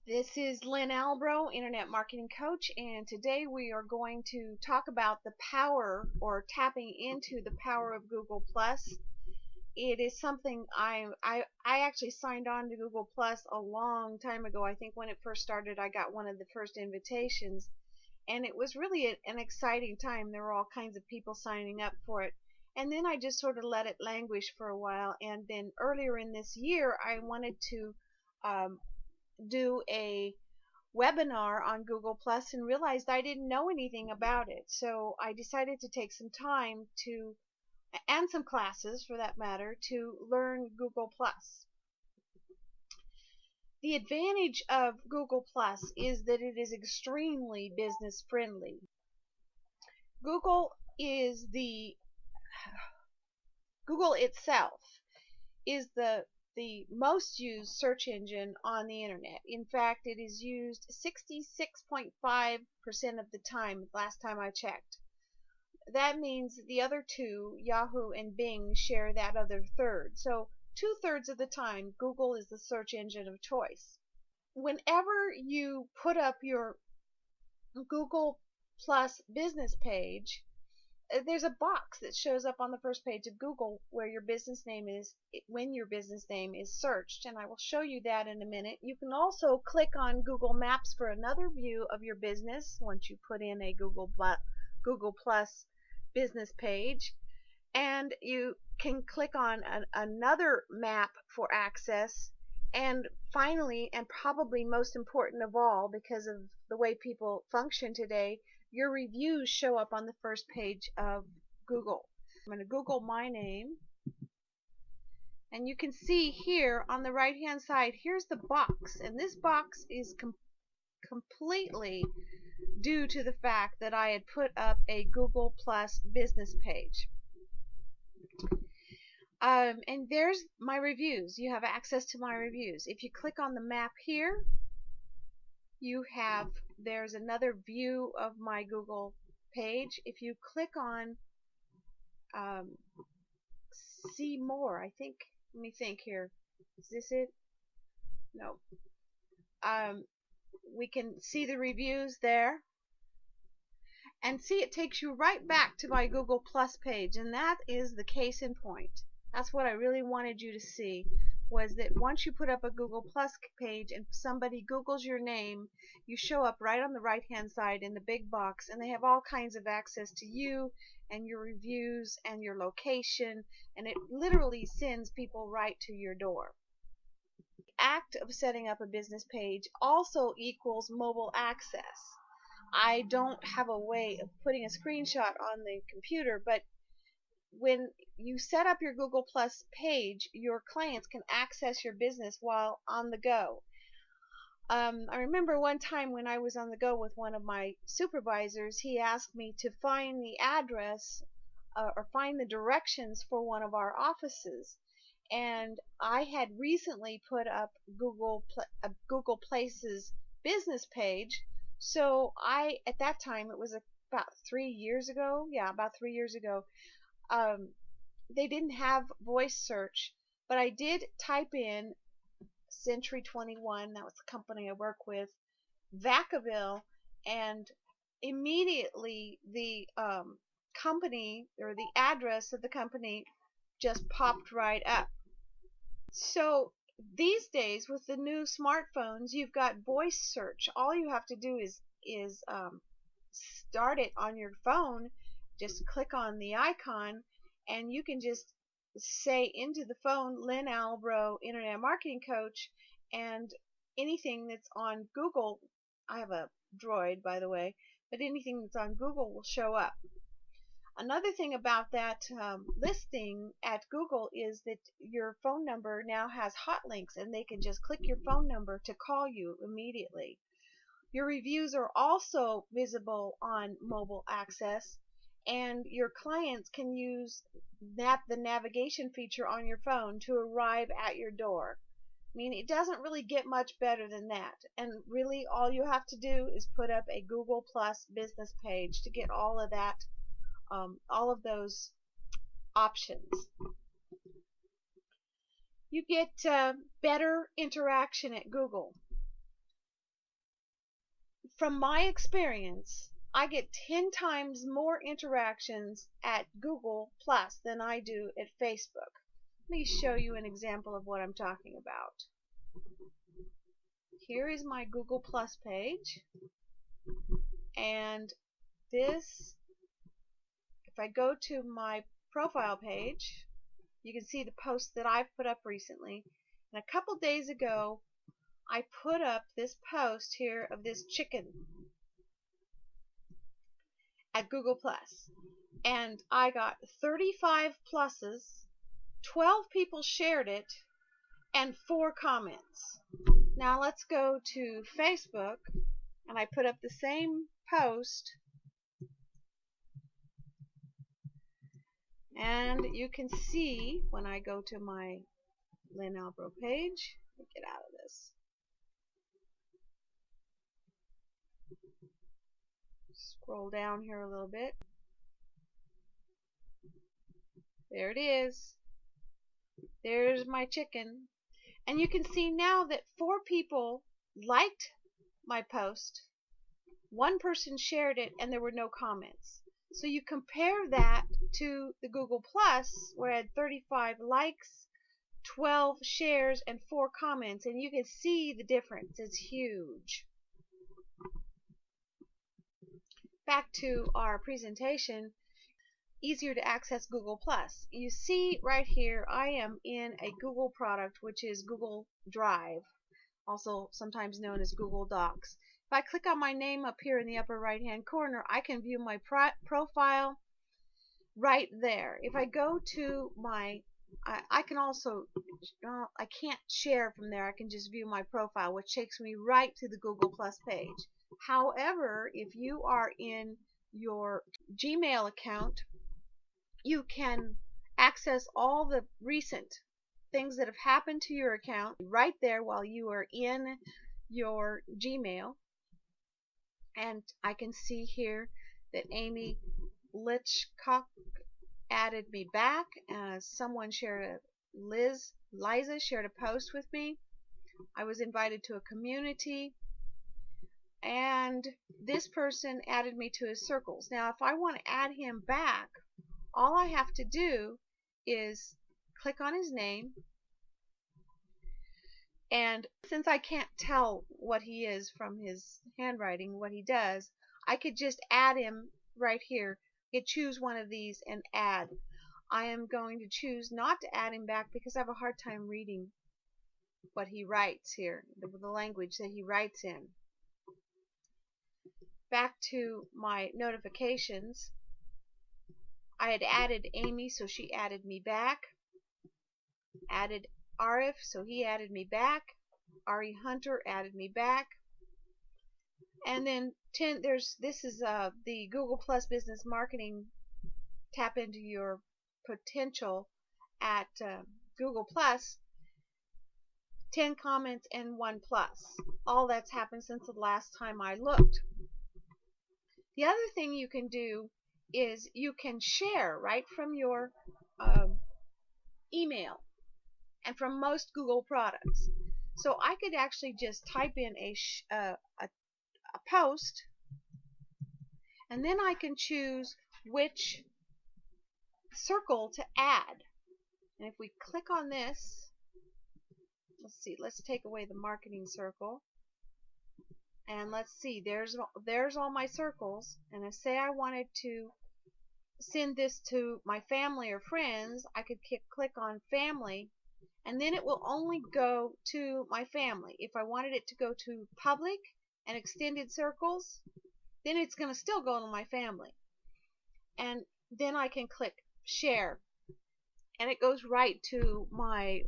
This is Lynn Albro, Internet Marketing Coach, and today we are going to talk about the power or tapping into the power of Google Plus. It is something I actually signed on to Google Plus a long time ago. I think when it first started, I got one of the first invitations, and it was really an exciting time. There were all kinds of people signing up for it. And then I just sort of let it languish for a while, and then earlier in this year I wanted to do a webinar on Google Plus and realized I didn't know anything about it. So I decided to take some time to, and some classes for that matter, to learn Google Plus. The advantage of Google Plus is that it is extremely business friendly. Google itself is the most used search engine on the internet. In fact, it is used 66.5% of the time, last time I checked. That means the other two, Yahoo and Bing, share that other third. So 2/3 of the time, Google is the search engine of choice. Whenever you put up your Google Plus business page, there's a box that shows up on the first page of Google where your business name is, when your business name is searched, and I will show you that in a minute. You can also click on Google Maps for another view of your business once you put in a Google Plus business page, and you can click on another map for access. And finally, and probably most important of all, because of the way people function today, your reviews show up on the first page of Google. I'm going to Google my name, and you can see here on the right hand side, here's the box, and this box is completely due to the fact that I had put up a Google Plus business page. And there's my reviews. You have access to my reviews. If you click on the map here, there's another view of my Google page. If you click on see more, I think, let me think here. Is this it? No. We can see the reviews there. And see, it takes you right back to my Google Plus page, and that is the case in point. That's what I really wanted you to see, was that once you put up a Google Plus page and somebody Googles your name, you show up right on the right hand side in the big box, and they have all kinds of access to you and your reviews and your location, and it literally sends people right to your door. The act of setting up a business page also equals mobile access. I don't have a way of putting a screenshot on the computer, but when you set up your Google Plus page, your clients can access your business while on the go. I remember one time when I was on the go with one of my supervisors, he asked me to find the address or find the directions for one of our offices. And I had recently put up Google Places business page. So at that time, it was about 3 years ago. Yeah, about 3 years ago. They didn't have voice search, but I did type in Century 21, that was the company I work with, Vacaville, and immediately the company, or the address of the company, just popped right up. So these days, with the new smartphones, you've got voice search. All you have to do is start it on your phone. Just click on the icon, and you can just say into the phone, Lynn Albro, Internet Marketing Coach, and anything that's on Google, I have a Droid, by the way, but anything that's on Google will show up. Another thing about that listing at Google is that your phone number now has hot links, and they can just click your phone number to call you immediately. Your reviews are also visible on mobile access, and your clients can use the navigation feature on your phone to arrive at your door. I mean, it doesn't really get much better than that. And really, all you have to do is put up a Google Plus business page to get all of that, all of those options. You get better interaction at Google. from my experience, I get 10 times more interactions at Google Plus than I do at Facebook. Let me show you an example of what I'm talking about. Here is my Google Plus page, and this, if I go to my profile page, you can see the posts that I've put up recently. And a couple days ago, I put up this post here of this chicken at Google Plus, and I got 35 pluses, 12 people shared it, and 4 comments. Now let's go to Facebook, and I put up the same post, and you can see when I go to my Lynn Albro page, let me get out of this. Scroll down here a little bit. There it is. There's my chicken. And you can see now that 4 people liked my post, 1 person shared it, and there were no comments. So you compare that to the Google Plus, where I had 35 likes, 12 shares, and 4 comments, and you can see the difference. It's huge. Back to our presentation. Easier to access Google Plus. You see right here, I am in a Google product, which is Google Drive, also sometimes known as Google Docs. If I click on my name up here in the upper right hand corner, I can view my profile right there. If I go to my, I can also, I can't share from there, I can just view my profile, which takes me right to the Google Plus page. However, if you are in your Gmail account, you can access all the recent things that have happened to your account right there while you are in your Gmail. And I can see here that Amy Litchcock added me back. Someone shared Liza shared a post with me. I was invited to a community, and this person added me to his circles. Now, if I want to add him back, all I have to do is click on his name, and since I can't tell what he is from his handwriting, what he does, I could just add him right here. You choose one of these and add. I am going to choose not to add him back because I have a hard time reading what he writes here, the language that he writes in. Back to my notifications. I had added Amy, so she added me back. Added Arif, so he added me back. Ari Hunter added me back. And then this is the Google Plus Business Marketing Tap into Your Potential at Google Plus. 10 comments and 1 plus. All that's happened since the last time I looked. The other thing you can do is you can share right from your email and from most Google products. So I could actually just type in a post, and then I can choose which circle to add. And if we click on this, let's take away the marketing circle, and let's see, there's all my circles. And if say I wanted to send this to my family or friends, I could click on family, and then it will only go to my family. If I wanted it to go to public and extended circles, then it's going to still go to my family. And then I can click share, and it goes right to my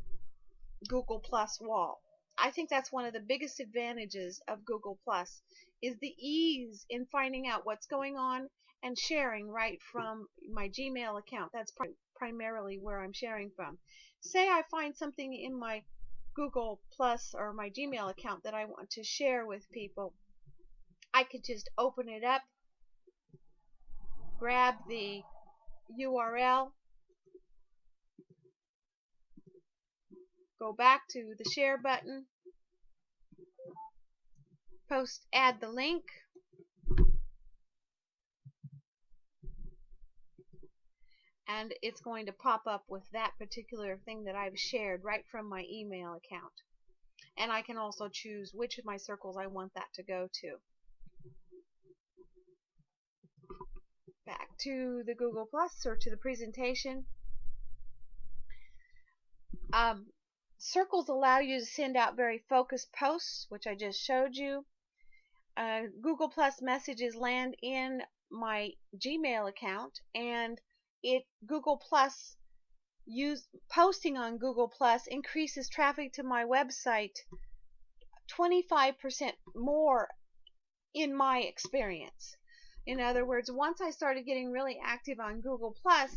Google Plus wall. I think that's one of the biggest advantages of Google Plus, is the ease in finding out what's going on and sharing right from my Gmail account. That's primarily where I'm sharing from. Say I find something in my Google Plus or my Gmail account that I want to share with people. I could just open it up, grab the URL, go back to the share button, add the link, and it's going to pop up with that particular thing that I've shared right from my email account. And I can also choose which of my circles I want that to go to. Back to the Google Plus or to the presentation. Circles allow you to send out very focused posts, which I just showed you. Google Plus messages land in my Gmail account, and Google Plus posting on Google Plus increases traffic to my website 25% more in my experience. In other words, once I started getting really active on Google Plus,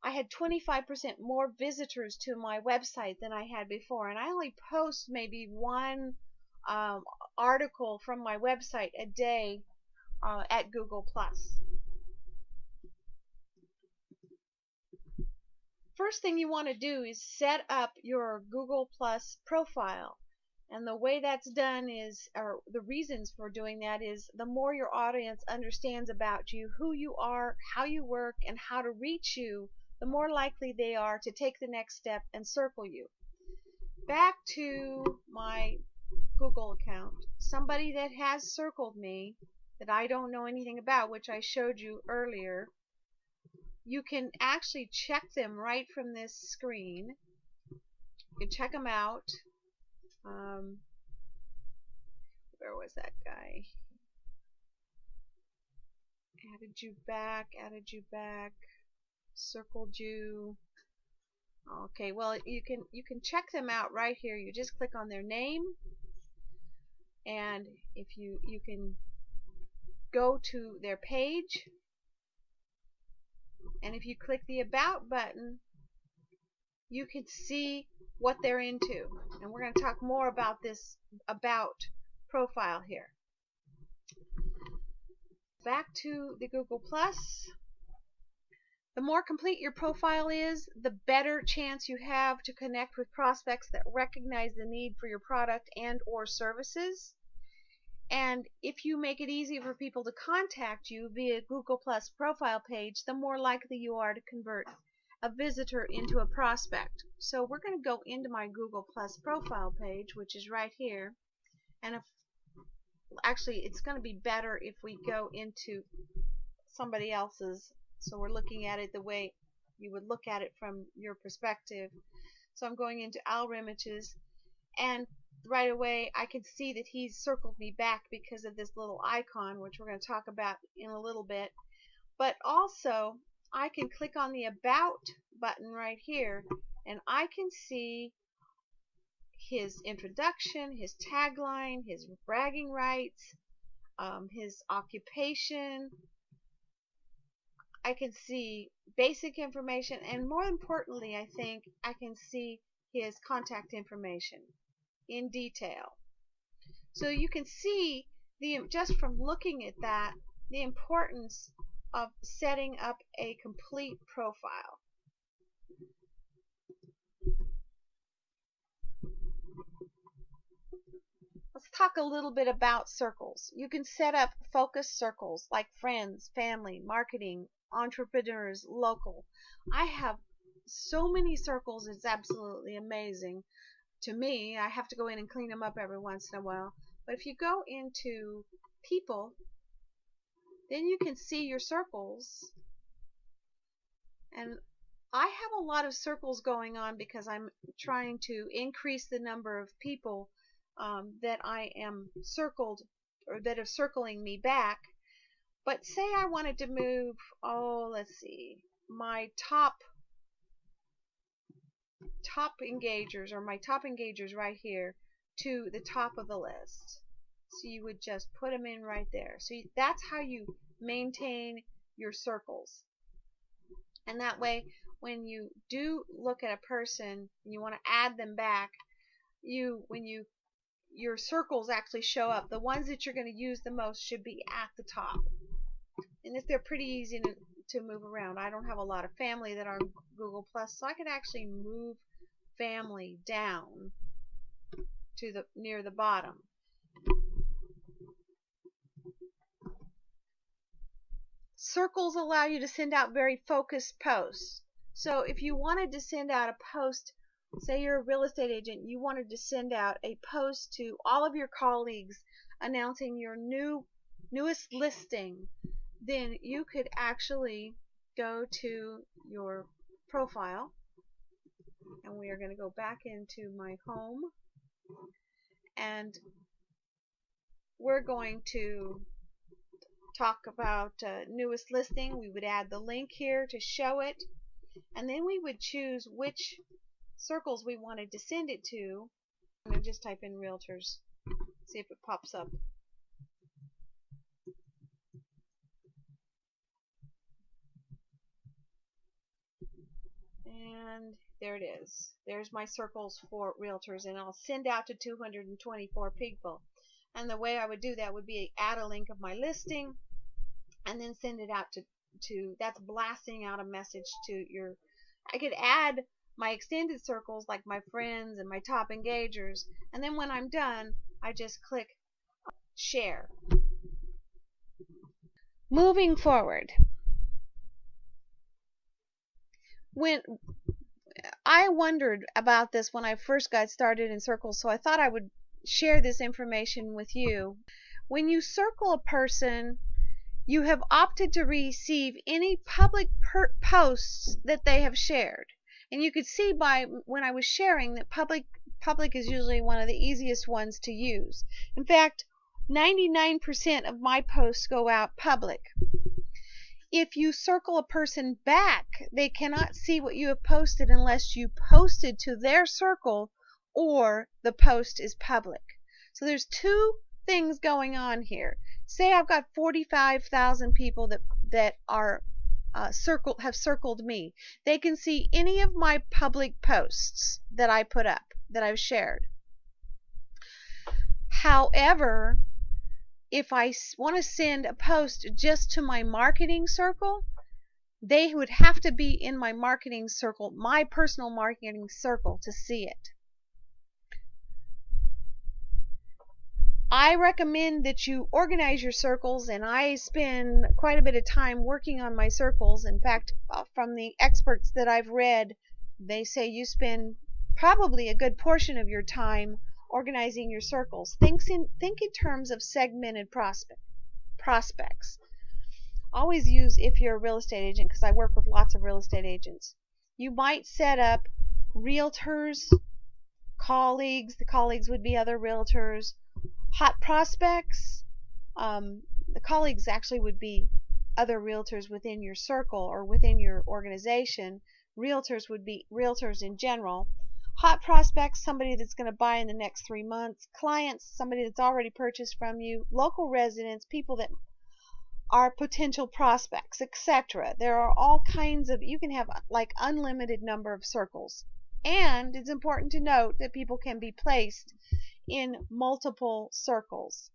I had 25% more visitors to my website than I had before, and I only post maybe one article from my website a day at Google Plus. First thing you want to do is set up your Google Plus profile. And the way that's done is, or the reasons for doing that is, the more your audience understands about you, who you are, how you work, and how to reach you, the more likely they are to take the next step and circle you. Back to my Google account. Somebody that has circled me that I don't know anything about, which I showed you earlier, you can actually check them right from this screen. You can check them out. Where was that guy? Added you back, circled you. Okay, well, you can check them out right here. You just click on their name, and if you can go to their page, and if you click the About button, you can see what they're into. And we're going to talk more about this About profile here. Back to the Google Plus. The more complete your profile is, the better chance you have to connect with prospects that recognize the need for your product and or services. And if you make it easy for people to contact you via Google Plus profile page, the more likely you are to convert a visitor into a prospect. So we're going to go into my Google Plus profile page, which is right here. And actually, it's going to be better if we go into somebody else's. So we're looking at it the way you would look at it from your perspective. So I'm going into our images, and right away I can see that he's circled me back because of this little icon, which we're going to talk about in a little bit. But also, I can click on the About button right here, and I can see his introduction, his tagline, his bragging rights, his occupation. I can see basic information, and more importantly, I think I can see his contact information in detail. So you can see, just from looking at that, the importance of setting up a complete profile. Let's talk a little bit about circles. You can set up focus circles like friends, family, marketing, entrepreneurs, local. I have so many circles, it's absolutely amazing to me. I have to go in and clean them up every once in a while. But if you go into people, then you can see your circles. And I have a lot of circles going on because I'm trying to increase the number of people that I am circled, or that are circling me back. But say I wanted to move, let's see, my top engagers, or my top engagers right here, to the top of the list. So you would just put them in right there. So that's how you maintain your circles. And that way, when you do look at a person and you want to add them back, your circles actually show up. The ones that you're going to use the most should be at the top. And if they're pretty easy to move around. I don't have a lot of family that are on Google Plus, so I could actually move family down to near the bottom. Circles allow you to send out very focused posts. So if you wanted to send out a post, say you're a real estate agent, you wanted to send out a post to all of your colleagues announcing your newest listing, then you could actually go to your profile, and we are going to go back into my home, and we're going to talk about newest listing. We would add the link here to show it, and then we would choose which circles we wanted to send it to. I'm going to just type in realtors, see if it pops up. And there it is. There's my circles for realtors, and I'll send out to 224 people. And the way I would do that would be add a link of my listing and then send it out to that's blasting out a message to your, I could add my extended circles like my friends and my top engagers, and then when I'm done I just click share. Moving forward, when I wondered about this when I first got started in circles, so I thought I would share this information with you. When you circle a person, you have opted to receive any public posts that they have shared. And you could see by when I was sharing that public is usually one of the easiest ones to use. In fact, 99% of my posts go out public. If you circle a person back, they cannot see what you have posted unless you posted to their circle or the post is public. So there's two things going on here. Say I've got 45,000 people that are have circled me. They can see any of my public posts that I put up, that I've shared. However, if I want to send a post just to my marketing circle, they would have to be in my marketing circle, my personal marketing circle, to see it. I recommend that you organize your circles, and I spend quite a bit of time working on my circles. In fact, from the experts that I've read, they say you spend probably a good portion of your time organizing your circles. Think in terms of segmented prospects. Always use if you're a real estate agent, because I work with lots of real estate agents. You might set up realtors, colleagues. The colleagues would be other realtors. Hot prospects. The colleagues actually would be other realtors within your circle or within your organization. Realtors would be realtors in general. Hot prospects, somebody that's going to buy in the next 3 months. Clients, somebody that's already purchased from you. Local residents, people that are potential prospects, etc. There are all kinds of, you can have like unlimited number of circles. And it's important to note that people can be placed in multiple circles.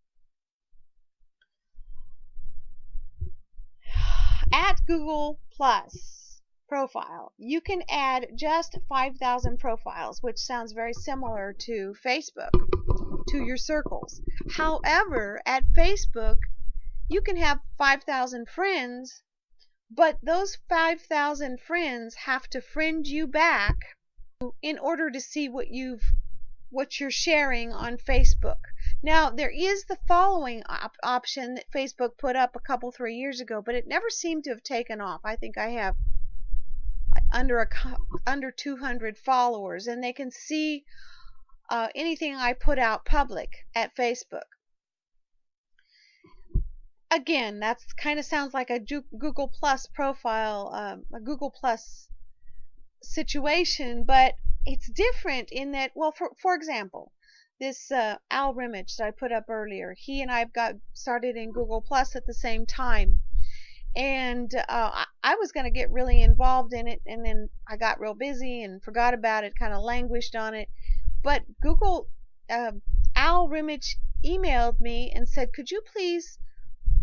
At Google Plus profile, you can add just 5,000 profiles, which sounds very similar to Facebook, to your circles. However, at Facebook, you can have 5,000 friends, but those 5,000 friends have to friend you back in order to see what you're sharing on Facebook. Now, there is the following option that Facebook put up a couple, 3 years ago, but it never seemed to have taken off. I think I have under 200 followers, and they can see anything I put out public at Facebook. Again, that kind of sounds like a Google Plus profile, a Google Plus situation, but it's different in that, well, for example, this Al Rimich that I put up earlier, he and I got started in Google Plus at the same time, and I was going to get really involved in it, and then I got real busy and forgot about it, kind of languished on it. But Al Rimich emailed me and said, could you please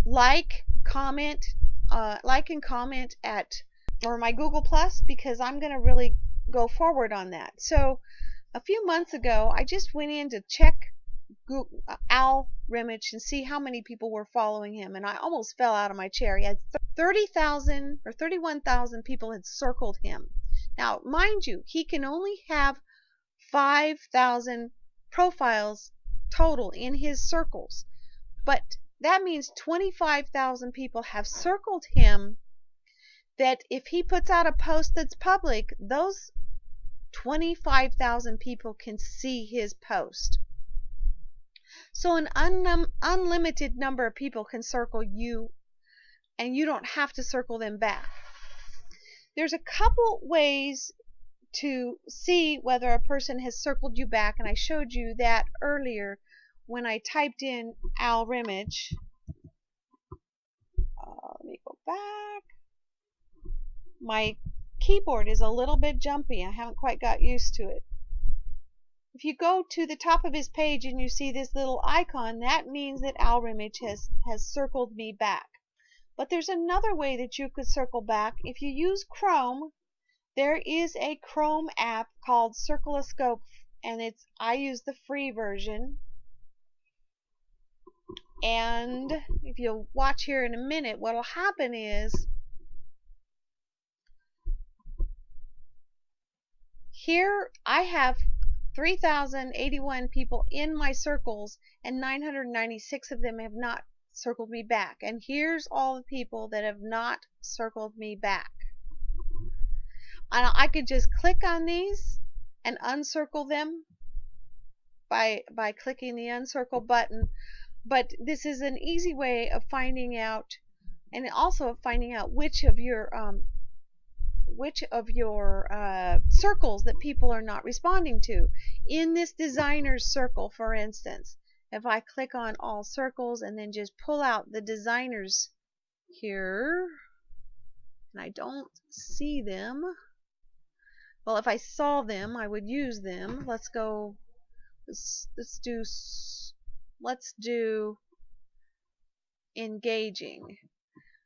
like and comment or my Google Plus, because I'm going to really go forward on that. So a few months ago, I just went in to check Al Rimich and see how many people were following him, and I almost fell out of my chair. He had 30,000 or 31,000 people had circled him. Now, mind you, he can only have 5,000 profiles total in his circles, but that means 25,000 people have circled him, that if he puts out a post that's public, those 25,000 people can see his post. So an unlimited number of people can circle you, and you don't have to circle them back. There's a couple ways to see whether a person has circled you back, and I showed you that earlier when I typed in Al Rimich. Let me go back. My keyboard is a little bit jumpy. I haven't quite got used to it. If you go to the top of his page and you see this little icon, that means that Al Rimich has circled me back. But there's another way that you could circle back. If you use Chrome, there is a Chrome app called Circloscope, and I use the free version. And if you'll watch here in a minute, what will happen is here I have 3,081 people in my circles, and 996 of them have not circled me back. And here's all the people that have not circled me back. And I could just click on these and uncircle them by clicking the uncircle button. But this is an easy way of finding out, and also of finding out which of your circles that people are not responding to. In this designer's circle, for instance, if I click on all circles and then just pull out the designers here, and I don't see them. Well, if I saw them, I would use them. Let's do engaging.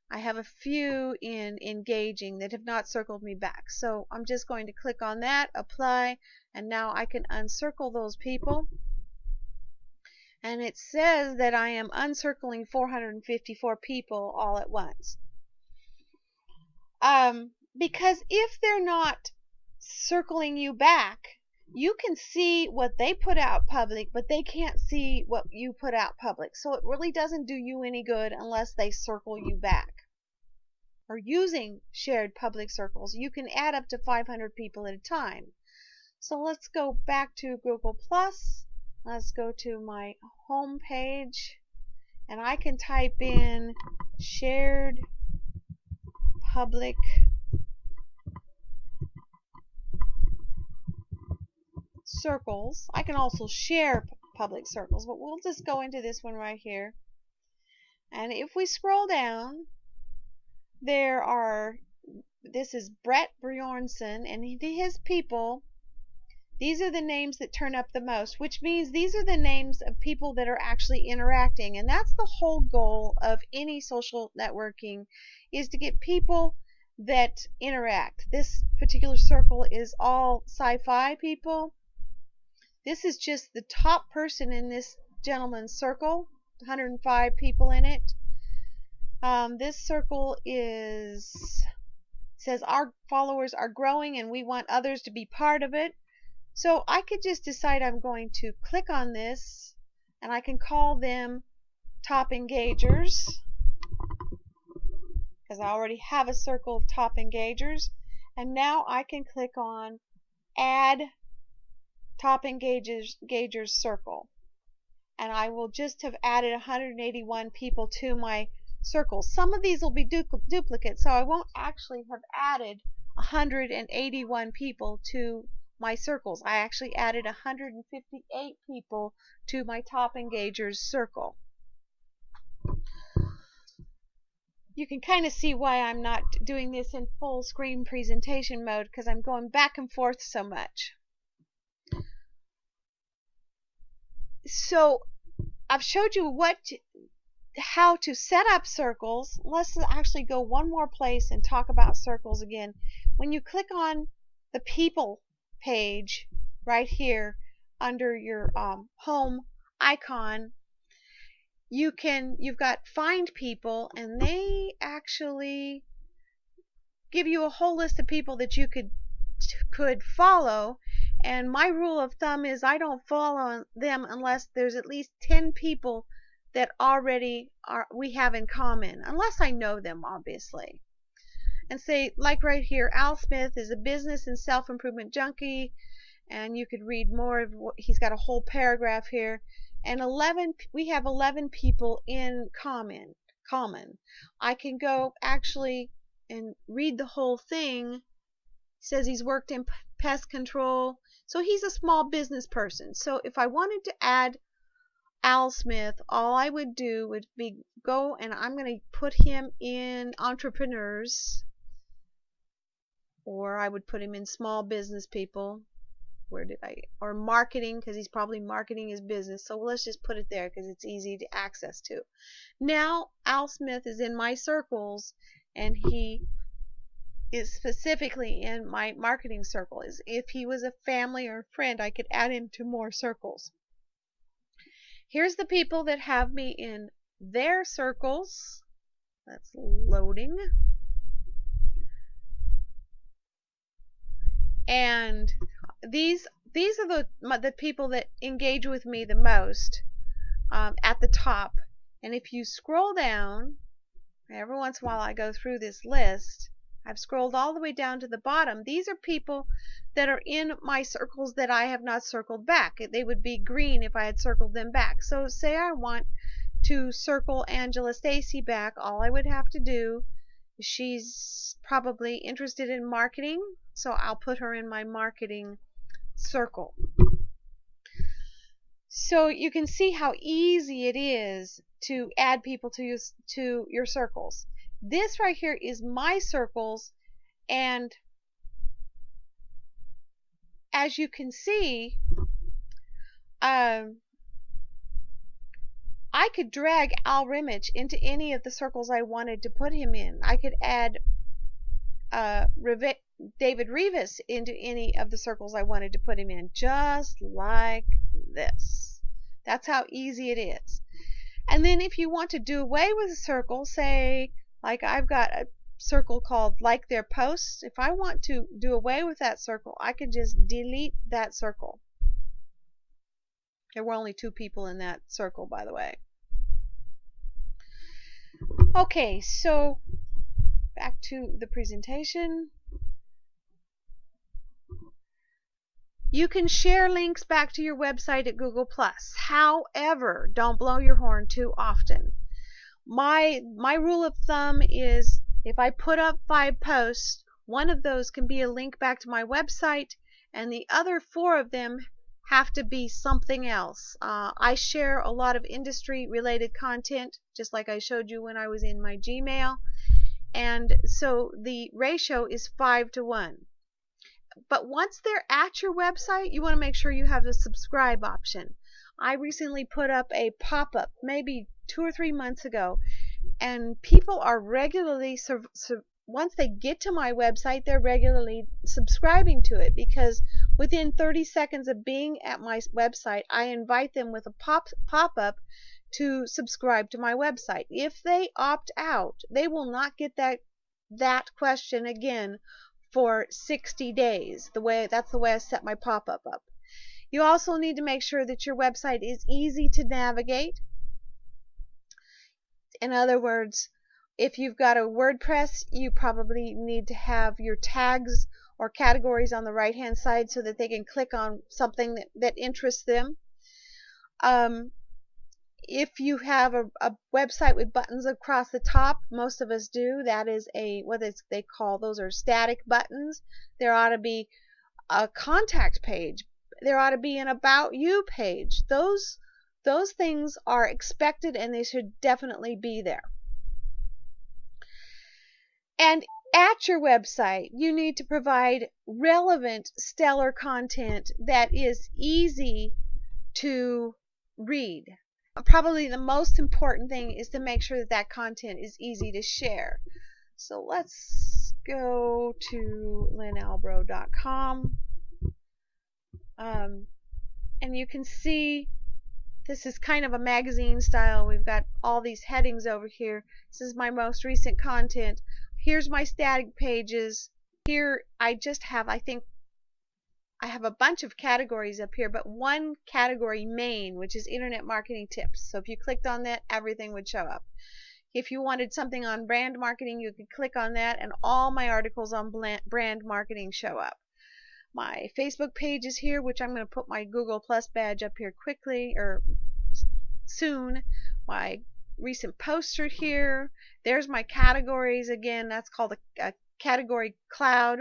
I have a few in engaging that have not circled me back. So I'm just going to click on that, apply, and now I can uncircle those people. And it says that I am uncircling 454 people all at once. Because if they're not circling you back, you can see what they put out public, but they can't see what you put out public. So it really doesn't do you any good unless they circle you back. Or using shared public circles, you can add up to 500 people at a time. So let's go back to Google+. Let's go to my home page, and I can type in shared public circles. I can also share public circles, but we'll just go into this one right here. And if we scroll down, this is Brett Bjornson and his people. These are the names that turn up the most, which means these are the names of people that are actually interacting. And that's the whole goal of any social networking, is to get people that interact. This particular circle is all sci-fi people. This is just the top person in this gentleman's circle, 105 people in it. This circle says our followers are growing and we want others to be part of it. So I could just decide I'm going to click on this, and I can call them top engagers, because I already have a circle of top engagers. And now I can click on add top engagers circle, and I will just have added 181 people to my circles. Some of these will be duplicates, so I won't actually have added 181 people to my circles. I actually added 158 people to my top engagers circle. You can kind of see why I'm not doing this in full screen presentation mode, because I'm going back and forth so much. So I've showed you how to set up circles. Let's actually go one more place and talk about circles again. When you click on the people page right here under your home icon, you've got find people, and they actually give you a whole list of people that you could follow. And my rule of thumb is I don't follow them unless there's at least 10 people that already we have in common, unless I know them, obviously. And say, like right here, Al Smith is a business and self-improvement junkie, and you could read more of what he's got, a whole paragraph here. And we have 11 people in common. I can go actually and read the whole thing. It says he's worked in pest control, so he's a small business person. So if I wanted to add Al Smith, all I would do would be go, and I'm going to put him in entrepreneurs, or I would put him in small business people. Or marketing, because he's probably marketing his business. So let's just put it there because it's easy to access to. Now Al Smith is in my circles, and he is specifically in my marketing circle. If he was a family or friend, I could add him to more circles. Here's the people that have me in their circles. That's loading. And these are the people that engage with me the most at the top. And if you scroll down, every once in a while I go through this list. I've scrolled all the way down to the bottom. These are people that are in my circles that I have not circled back. They would be green if I had circled them back. So say I want to circle Angela Stacy back, all I would have to do, she's probably interested in marketing, so I'll put her in my marketing circle. So you can see how easy it is to add people to your circles. This right here is my circles, and as you can see, I could drag Al Rimich into any of the circles I wanted to put him in. I could add David Rivas into any of the circles I wanted to put him in, just like this. That's how easy it is. And then if you want to do away with a circle, say, like I've got a circle called Like Their Posts. If I want to do away with that circle, I can just delete that circle. There were only 2 people in that circle, by the way. Okay, so back to the presentation. You can share links back to your website at Google+. However, don't blow your horn too often. My rule of thumb is if I put up 5 posts, one of those can be a link back to my website, and the other 4 of them have to be something else. I share a lot of industry related content, just like I showed you when I was in my Gmail, and so the ratio is 5:1. But once they're at your website, you want to make sure you have the subscribe option. I recently put up a pop-up maybe 2 or 3 months ago, and people are regularly once they get to my website, they're regularly subscribing to it, because within 30 seconds of being at my website, I invite them with a pop-up to subscribe to my website. If they opt out, they will not get that question again for 60 days. That's the way I set my pop-up up. You also need to make sure that your website is easy to navigate. In other words, if you've got a WordPress, you probably need to have your tags or categories on the right hand side so that they can click on something that interests them. If you have a website with buttons across the top, most of us do, that is they call, those are static buttons. There ought to be a contact page. There ought to be an About You page. Those things are expected, and they should definitely be there. And at your website, you need to provide relevant, stellar content that is easy to read. Probably the most important thing is to make sure that content is easy to share. So let's go to lynalbro.com, and you can see This is kind of a magazine style. We've got all these headings over here. This is my most recent content. Here's my static pages. Here I just have, I think I have a bunch of categories up here, but one category main, which is internet marketing tips. So if you clicked on that, everything would show up. If you wanted something on brand marketing, you could click on that and all my articles on brand marketing show up. My Facebook page is here, which I'm going to put my Google Plus badge up here quickly or soon. My recent posts are here. There's my categories again. That's called a category cloud.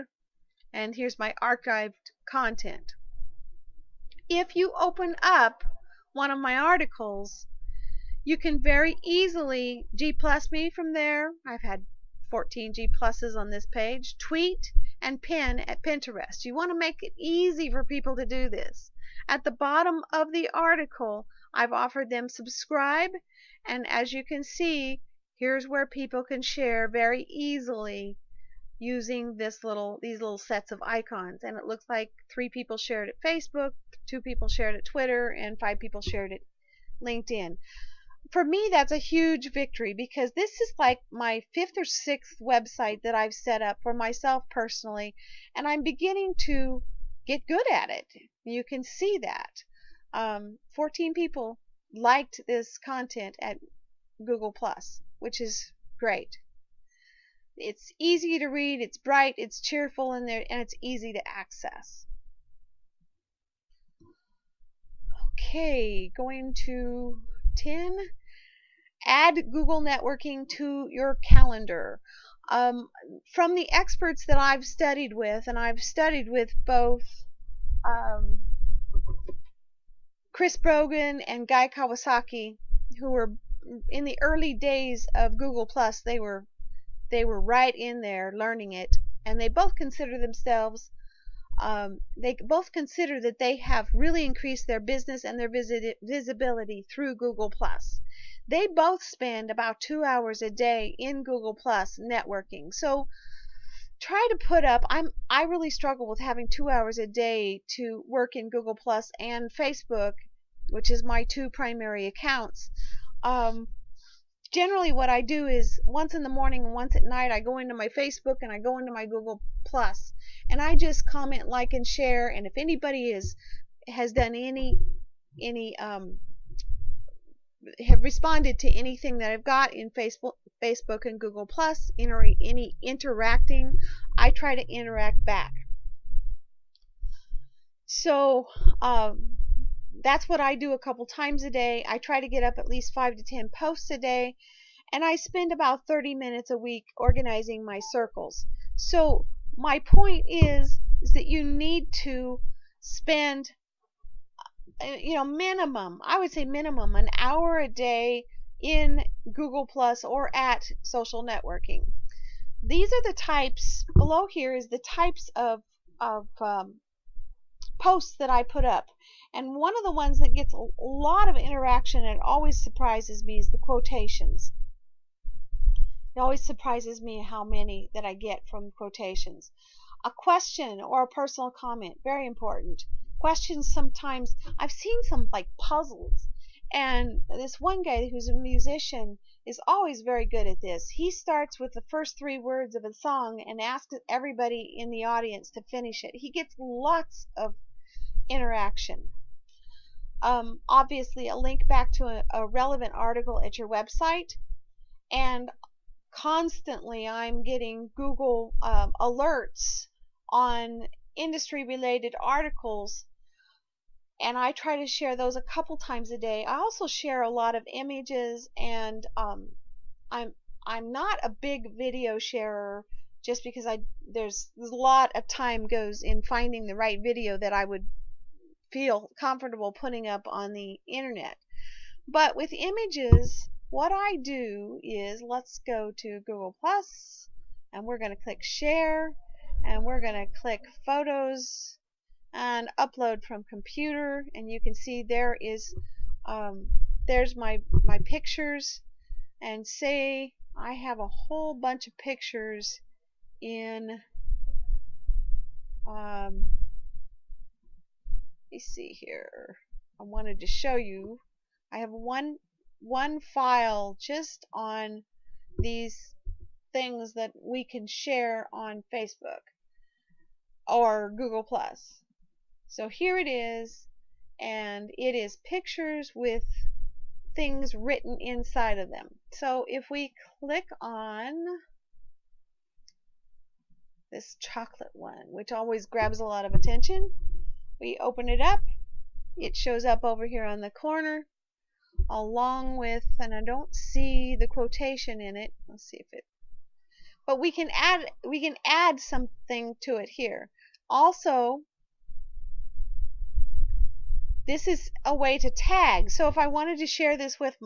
And here's my archived content. If you open up one of my articles, you can very easily G+ me from there. I've had 14 G+ on this page. Tweet and pin at Pinterest. You want to make it easy for people to do this. At the bottom of the article, I've offered them subscribe, and as you can see, here's where people can share very easily using these little sets of icons. And it looks like 3 people shared at Facebook, 2 people shared at Twitter, and 5 people shared at LinkedIn. For me, that's a huge victory because this is like my 5th or 6th website that I've set up for myself personally, and I'm beginning to get good at it. You can see that. 14 people liked this content at Google+, which is great. It's easy to read, it's bright, it's cheerful, and it's easy to access. Okay, going to 10. Add Google networking to your calendar. From the experts that I've studied with, and I've studied with both Chris Brogan and Guy Kawasaki, who were in the early days of Google+, they were right in there learning it, and they both consider themselves they both consider that they have really increased their business and their visibility through Google+. They both spend about 2 hours a day in Google+ networking. So try to put up, I really struggle with having 2 hours a day to work in Google+ and Facebook, which is my 2 primary accounts. Generally what I do is once in the morning and once at night I go into my Facebook and I go into my Google+, and I just comment, like, and share, and if anybody has done any have responded to anything that I've got in Facebook and Google+, any interacting, I try to interact back. So that's what I do a couple times a day. I try to get up at least 5 to 10 posts a day, and I spend about 30 minutes a week organizing my circles. So my point is that you need to spend minimum, I would say minimum an hour a day in Google+ or at social networking. These are the types, below here is the types of posts that I put up. And one of the ones that gets a lot of interaction and always surprises me is the quotations. It always surprises me how many that I get from quotations. A question or a personal comment, very important. Questions sometimes, I've seen some like puzzles, and this one guy who's a musician is always very good at this. He starts with the first 3 words of a song and asks everybody in the audience to finish it. He gets lots of interaction. Obviously a link back to a relevant article at your website, and constantly I'm getting Google alerts on industry related articles, and I try to share those a couple times a day. I also share a lot of images, and I'm not a big video sharer just because there's a lot of time goes in finding the right video that I would feel comfortable putting up on the internet. But with images, what I do is, let's go to Google+, and we're going to click share, and we're going to click photos and upload from computer, and you can see there is there's my pictures, and say I have a whole bunch of pictures in let me see here. I wanted to show you I have one file just on these things that we can share on Facebook or Google Plus. So here it is, and it is pictures with things written inside of them. So if we click on this chocolate one, which always grabs a lot of attention, we open it up, it shows up over here on the corner along with, and I don't see the quotation in it. Let's see if it, but we can add something to it here. Also, this is a way to tag. So if I wanted to share this with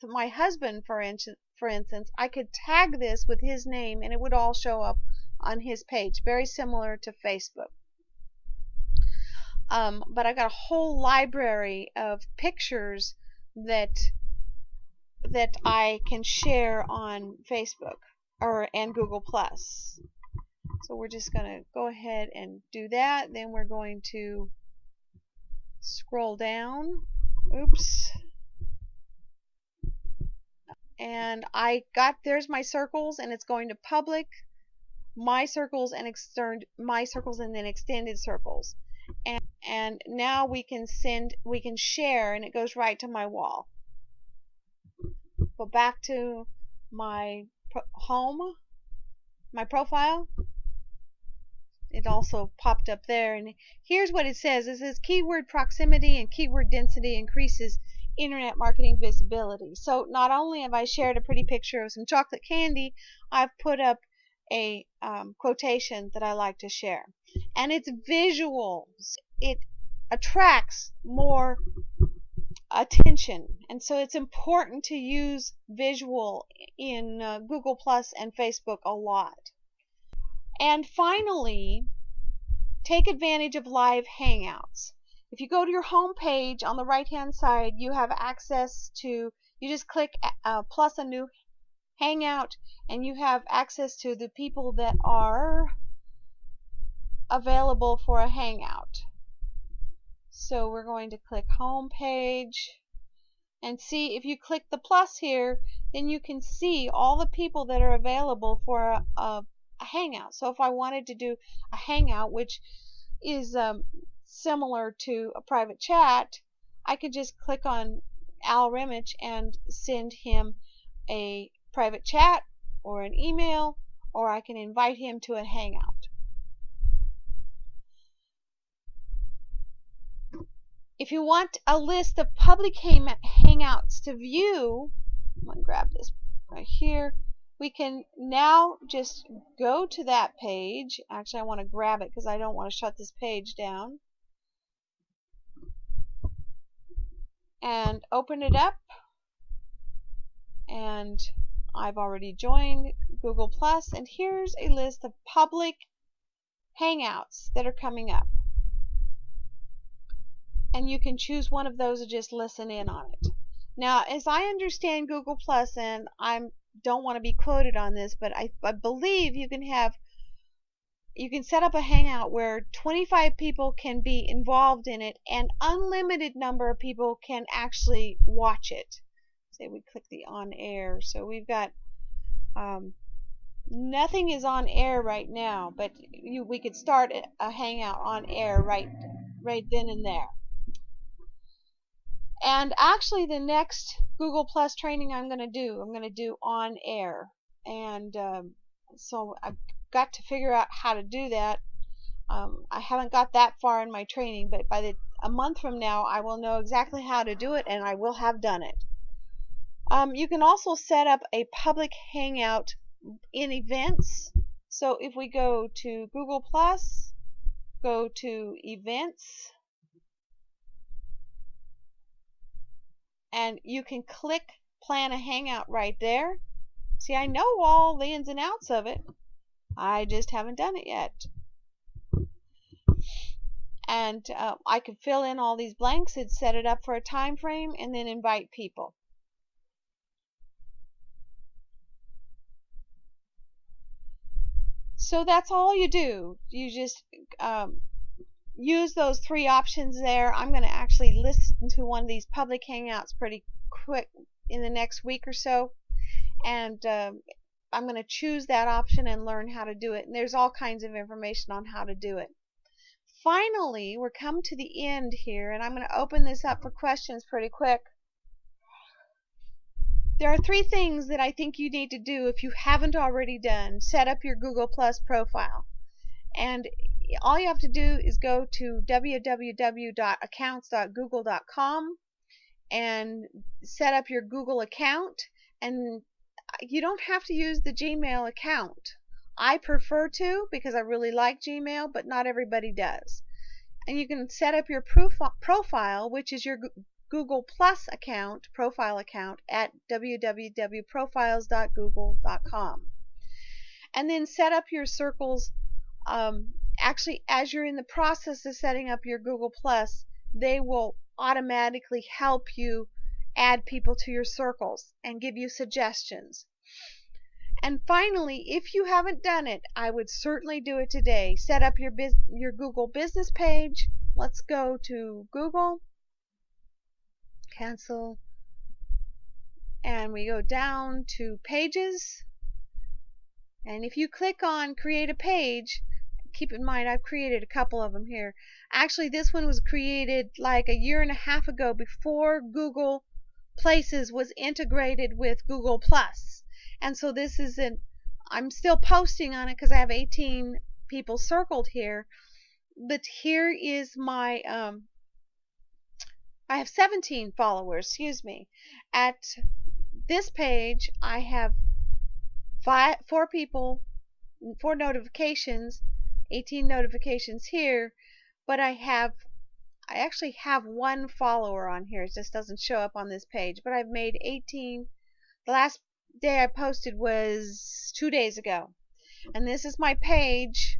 my husband, for instance, I could tag this with his name and it would all show up on his page, very similar to Facebook. But I got a whole library of pictures that I can share on Facebook and Google Plus. So we're just going to go ahead and do that. Then we're going to scroll down. Oops. And there's my circles, and it's going to public, my circles, and then extended circles. And now we can share, and it goes right to my wall. Go back to my home, my profile. It also popped up there, and here's what it says. It says keyword proximity and keyword density increases internet marketing visibility. So not only have I shared a pretty picture of some chocolate candy, I've put up a quotation that I like to share. And it's visuals. It attracts more attention, and so it's important to use visual in Google Plus and Facebook a lot. And finally, take advantage of live Hangouts. If you go to your home page on the right hand side, you have access to, you just click plus a new Hangout, and you have access to the people that are available for a Hangout. So we're going to click home page, and see, if you click the plus here, then you can see all the people that are available for a Hangout. So if I wanted to do a Hangout, which is similar to a private chat, I could just click on Al Remich and send him a private chat or an email, or I can invite him to a Hangout. If you want a list of public Hangouts to view, I'm going to grab this right here. We can now just go to that page. Actually, I want to grab it because I don't want to shut this page down. And open it up. And I've already joined Google Plus, and here's a list of public Hangouts that are coming up. And you can choose one of those to just listen in on it. Now, as I understand Google Plus, and I don't want to be quoted on this, but I believe you can set up a Hangout where 25 people can be involved in it, and unlimited number of people can actually watch it. Say we click the on air, so we've got nothing is on air right now, but we could start a Hangout on air right then and there. And actually, the next Google Plus training I'm going to do on air. And so I've got to figure out how to do that. I haven't got that far in my training, but by a month from now, I will know exactly how to do it, and I will have done it. You can also set up a public Hangout in events. So if we go to Google Plus, go to events, and you can click plan a Hangout right there. See, I know all the ins and outs of it. I just haven't done it yet. And I could fill in all these blanks and set it up for a time frame, and then invite people. So that's all you do. You just use those three options there. I'm going to actually listen to one of these public hangouts pretty quick in the next week or so, and I'm going to choose that option and learn how to do it. And there's all kinds of information on how to do it. Finally, we're come to the end here, and I'm going to open this up for questions pretty quick. There are three things that I think you need to do if you haven't already done. Set up your Google Plus profile. And all you have to do is go to www.accounts.google.com and set up your Google account. And you don't have to use the Gmail account. I prefer to because I really like Gmail, but not everybody does. And you can set up your profile, which is your Google Plus account, profile account, at www.profiles.google.com. And then set up your circles. Actually, as you're in the process of setting up your Google Plus, they will automatically help you add people to your circles and give you suggestions. And finally, if you haven't done it, I would certainly do it today. Set up your Google business page. Let's go to Google, cancel, and we go down to pages. And if you click on create a page, keep in mind I've created a couple of them here. Actually, this one was created like a year and a half ago, before Google Places was integrated with Google Plus. And so this is I'm still posting on it because I have 18 people circled here. But here is my, I have 17 followers, excuse me. At this page, I have 4 people, 4 notifications, 18 notifications here, but I actually have 1 follower on here. It just doesn't show up on this page, but I've made 18. The last day I posted was 2 days ago. And this is my page,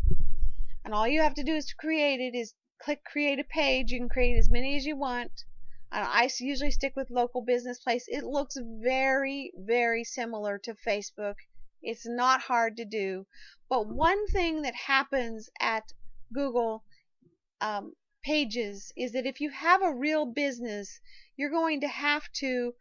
and all you have to do is to create it is click create a page. You can create as many as you want. I usually stick with local business place. It looks very, very similar to Facebook. It's not hard to do. But one thing that happens at Google pages is that if you have a real business, you're going to have to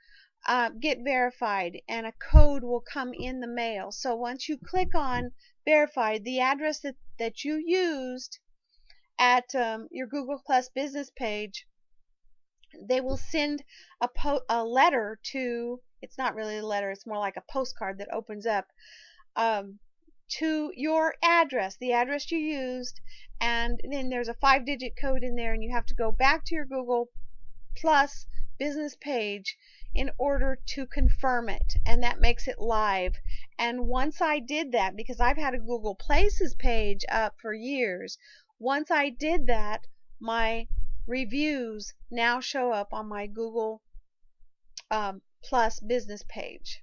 get verified, and a code will come in the mail. So once you click on verified, the address that you used at your Google Plus business page, they will send a letter to, it's not really a letter, it's more like a postcard that opens up to your address, the address you used, and then there's a 5-digit code in there, and you have to go back to your Google Plus business page in order to confirm it, and that makes it live. And once I did that, because I've had a Google Places page up for years, once I did that, my reviews now show up on my Google Plus business page.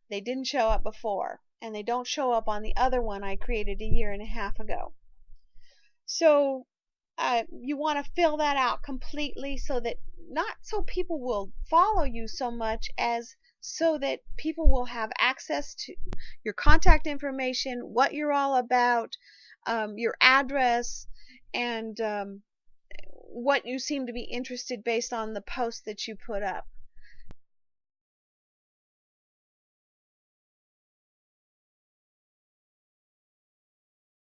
They didn't show up before, and they don't show up on the other one I created a year and a half ago. So you want to fill that out completely, so that not so people will follow you so much as so that people will have access to your contact information, what you're all about, your address, and what you seem to be interested based on the post that you put up.